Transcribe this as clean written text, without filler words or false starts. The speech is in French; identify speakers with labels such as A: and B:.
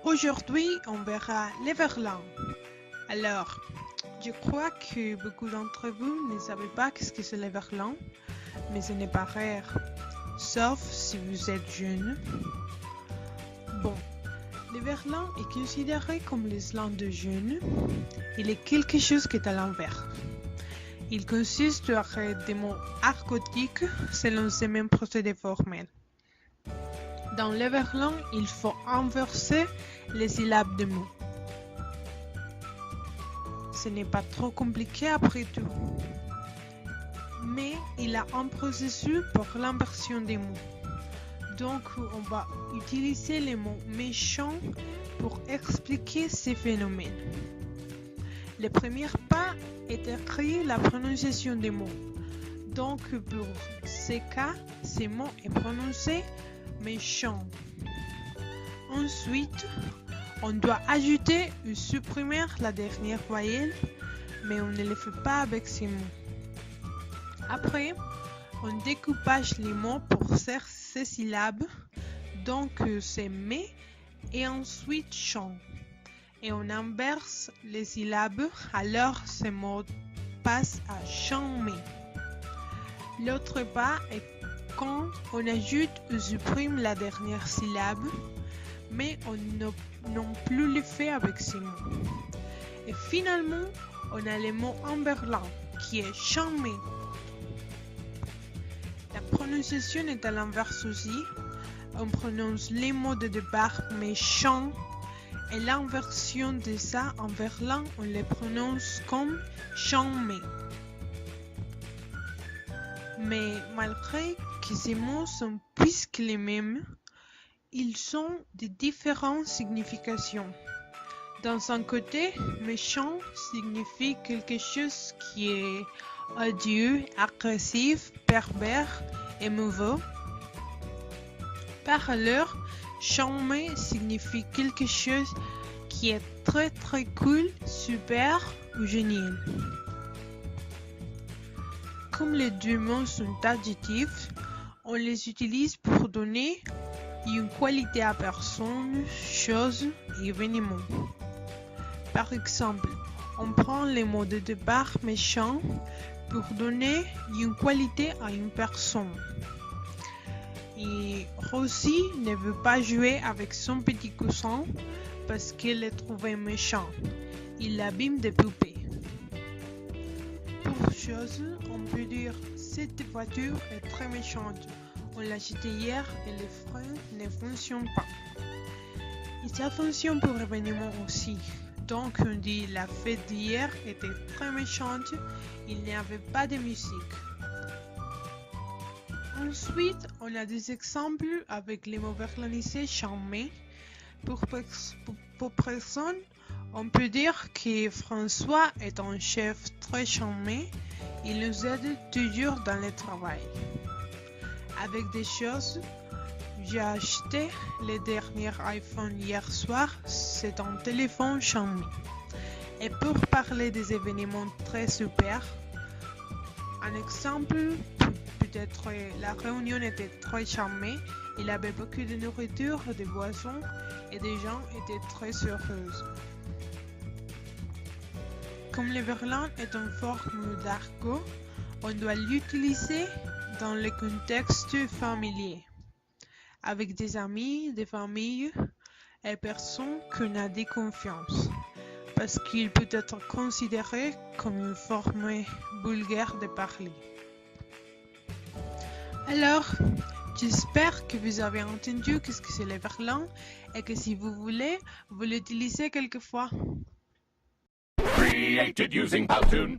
A: Aujourd'hui, on verra les verlan. Alors, je crois que beaucoup d'entre vous ne savez pas ce que c'est les verlan, mais ce n'est pas rare, sauf si vous êtes jeune. Bon, le verlan est considéré comme le slang de jeunes. Il est quelque chose qui est à l'envers. Il consiste à créer des mots argotiques selon ces mêmes procédés formels. Dans le verlan, il faut inverser les syllabes de mots. Ce n'est pas trop compliqué après tout. Mais il a un processus pour l'inversion des mots. Donc, on va utiliser les mots méchants pour expliquer ces phénomènes. Le premier pas est écrire la prononciation des mots. Donc, pour ces cas, ces mots est prononcé méchant. Ensuite, on doit ajouter ou supprimer la dernière voyelle, mais on ne le fait pas avec ces mots. Après, on découpage les mots pour ces syllabes, donc c'est mais et ensuite chant. Et on inverse les syllabes, alors ces mots passent à chanter. L'autre pas est quand on ajoute ou supprime la dernière syllabe, mais on non plus le fait avec ces mots. Et finalement, on a le mot en verlan, qui est chanter. La prononciation est à l'inverse aussi. On prononce les mots de départ méchant, et l'inversion de ça en verlan, on les prononce comme chanter. Mais malgré que ces mots sont presque les mêmes, ils ont de différentes significations. Dans un côté, méchant signifie quelque chose qui est odieux, agressif, pervers et mauvais. Par ailleurs, charmé signifie quelque chose qui est très très cool, super ou génial. Comme les deux mots sont adjectifs, on les utilise pour donner une qualité à personne, chose et événement. Par exemple, on prend les mots de départ méchant pour donner une qualité à une personne. Et Rosie ne veut pas jouer avec son petit coussin parce qu'elle est trouvée méchant. Il l'abîme des poupées. Pour chose, on peut dire cette voiture est très méchante. On l'a achetée hier et les freins ne fonctionnent pas. Et ça fonctionne pour événement aussi. Donc on dit la fête d'hier était très méchante, il n'y avait pas de musique. Ensuite, on a des exemples avec les mots verlanisés charmés. Pour personne, on peut dire que François est un chef très charmé. Il nous aide toujours dans le travail. Avec des choses, j'ai acheté le dernier iPhone hier soir. C'est un téléphone charmé. Et pour parler des événements très super, un exemple, peut-être la réunion était très charmée. Il y avait beaucoup de nourriture, de boissons et des gens étaient très heureux. Comme le verlan est une forme d'argot, on doit l'utiliser dans le contexte familier, avec des amis, des familles et personnes qu'on a de confiance, parce qu'il peut être considéré comme une forme vulgaire de parler. Alors, j'espère que vous avez entendu ce que c'est le verlan et que si vous voulez, vous l'utilisez quelquefois.
B: Created using Powtoon.